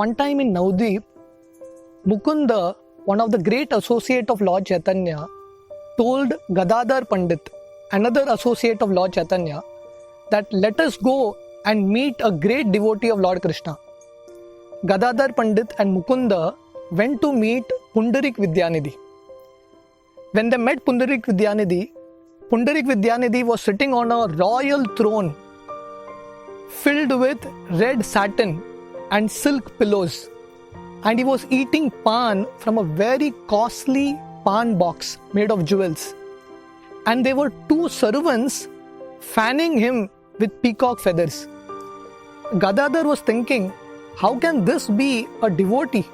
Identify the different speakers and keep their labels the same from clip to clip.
Speaker 1: One time in Navdeep, Mukunda, one of the great associate of Lord Chaitanya, told Gadadhar Pandit, another associate of Lord Chaitanya, that let us go and meet a great devotee of Lord Krishna. Gadadhar Pandit and Mukunda went to meet Pundarik Vidyanidhi. When they met Pundarik Vidyanidhi was sitting on a royal throne filled with red satin and silk pillows, and he was eating pan from a very costly pan box made of jewels, and there were two servants fanning him with peacock feathers. Gadadhar was thinking, how can this be a devotee?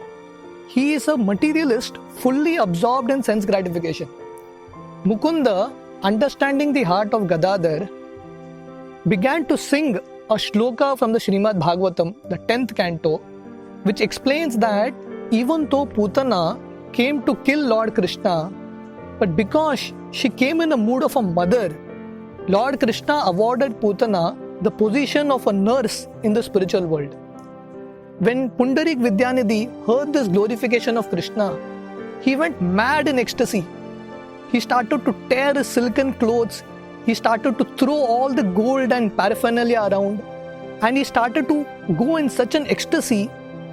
Speaker 1: He is a materialist fully absorbed in sense gratification. Mukunda, understanding the heart of Gadadhar, began to sing a shloka from the Srimad Bhagavatam, the 10th canto, which explains that even though Putana came to kill Lord Krishna, but because she came in a mood of a mother, Lord Krishna awarded Putana the position of a nurse in the spiritual world. When Pundarik Vidyanidhi heard this glorification of Krishna, he went mad in ecstasy. He started to tear his silken clothes. He started to throw all the gold and paraphernalia around, and he started to go in such an ecstasy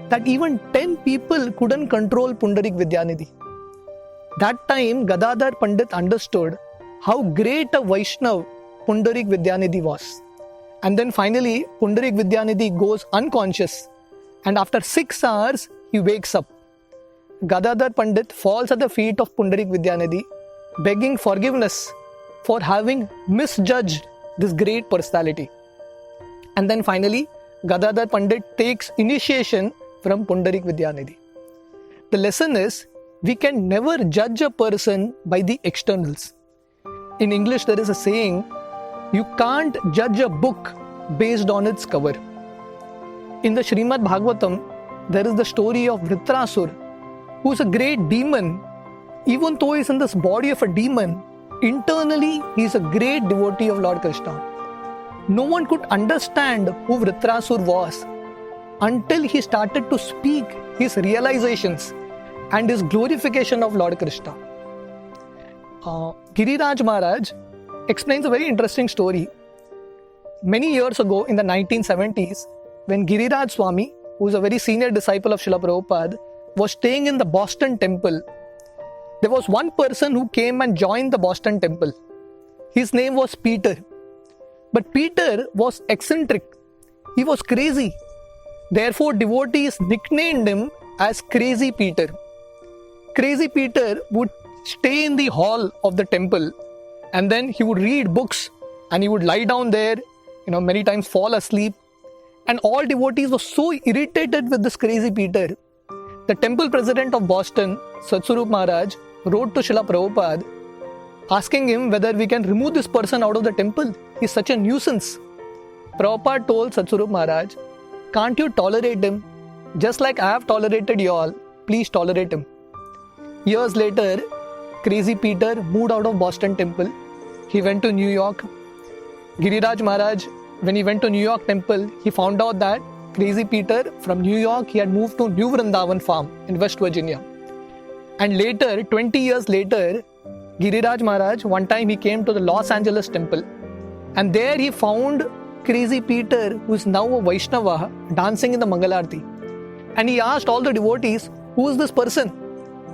Speaker 1: that even 10 people couldn't control Pundarik Vidyanidhi. That time Gadadhar Pandit understood how great a Vaishnav Pundarik Vidyanidhi was. And then finally Pundarik Vidyanidhi goes unconscious, and after 6 hours he wakes up. Gadadhar Pandit falls at the feet of Pundarik Vidyanidhi, begging forgiveness for having misjudged this great personality. And then finally, Gadadhar Pandit takes initiation from Pundarik Vidyanidhi. The lesson is, we can never judge a person by the externals. In English, there is a saying, you can't judge a book based on its cover. In the Srimad Bhagavatam, there is the story of Vritrasur, who is a great demon. Even though he is in this body of a demon, internally he is a great devotee of Lord Krishna. No one could understand who Vritrasur was until he started to speak his realizations and his glorification of Lord Krishna. Giriraj Maharaj explains a very interesting story. Many years ago in the 1970s, when Giriraj Swami, who is a very senior disciple of Srila Prabhupada, was staying in the Boston temple, there was one person who came and joined the Boston temple. His name was Peter. But Peter was eccentric. He was crazy. Therefore, devotees nicknamed him as Crazy Peter. Crazy Peter would stay in the hall of the temple, and then he would read books, and he would lie down there, many times fall asleep. And all devotees were so irritated with this Crazy Peter. The temple president of Boston, Satswarup Maharaj, wrote to Srila Prabhupada asking him whether we can remove this person out of the temple. He's such a nuisance. Prabhupada told Satswarup Maharaj, can't you tolerate him? Just like I have tolerated you all, please tolerate him. Years later, Crazy Peter moved out of Boston temple. He went to New York. Giriraj Maharaj, when he went to New York temple, he found out that Crazy Peter from New York, he had moved to New Vrindavan farm in West Virginia. And later, 20 years later, Giriraj Maharaj, one time he came to the Los Angeles temple, and there he found Crazy Peter, who is now a Vaishnava, dancing in the Mangalarti. And he asked all the devotees, who is this person?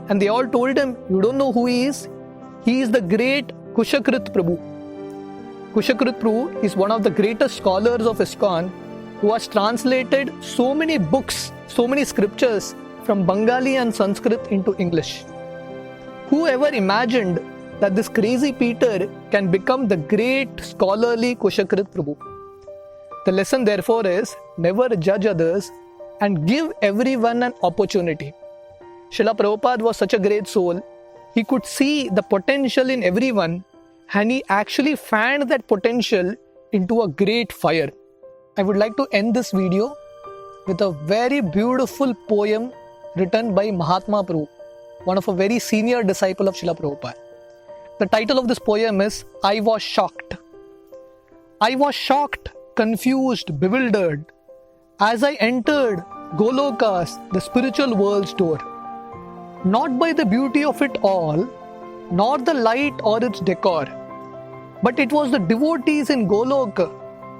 Speaker 1: And they all told him, you don't know who he is? He is the great Kushakrit Prabhu. Kushakrit Prabhu is one of the greatest scholars of ISKCON, who has translated so many books, so many scriptures from Bengali and Sanskrit into English. Whoever imagined that this Crazy Peter can become the great scholarly Kushakrit Prabhu? The lesson therefore is, never judge others and give everyone an opportunity. Srila Prabhupada was such a great soul. He could see the potential in everyone, and he actually fanned that potential into a great fire. I would like to end this video with a very beautiful poem written by Mahatma Prabhu, one of a very senior disciple of Srila Prabhupada. The title of this poem is, I Was Shocked. I was shocked, confused, bewildered, as I entered Golokas, the spiritual world's door. Not by the beauty of it all, nor the light or its decor, but it was the devotees in Goloka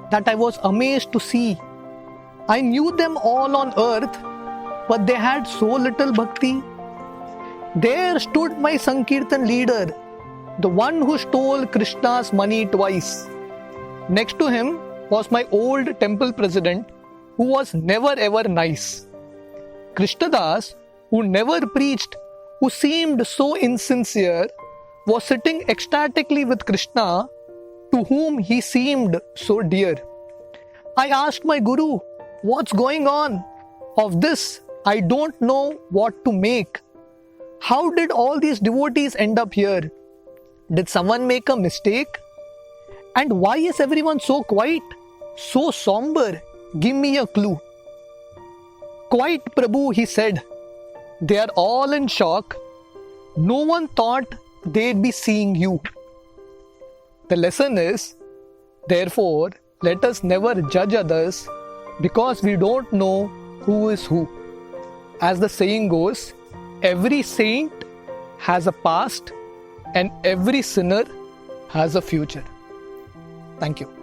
Speaker 1: that I was amazed to see. I knew them all on earth, but they had so little bhakti. There stood my Sankirtan leader, the one who stole Krishna's money twice. Next to him was my old temple president, who was never ever nice. Krishnadas, who never preached, who seemed so insincere, was sitting ecstatically with Krishna, to whom he seemed so dear. I asked my Guru, what's going on? Of this, I don't know what to make. How did all these devotees end up here? Did someone make a mistake? And why is everyone so quiet, so somber? Give me a clue. Quite, Prabhu, he said. They are all in shock. No one thought they'd be seeing you. The lesson is, therefore, let us never judge others because we don't know who is who. As the saying goes, every saint has a past and every sinner has a future. Thank you.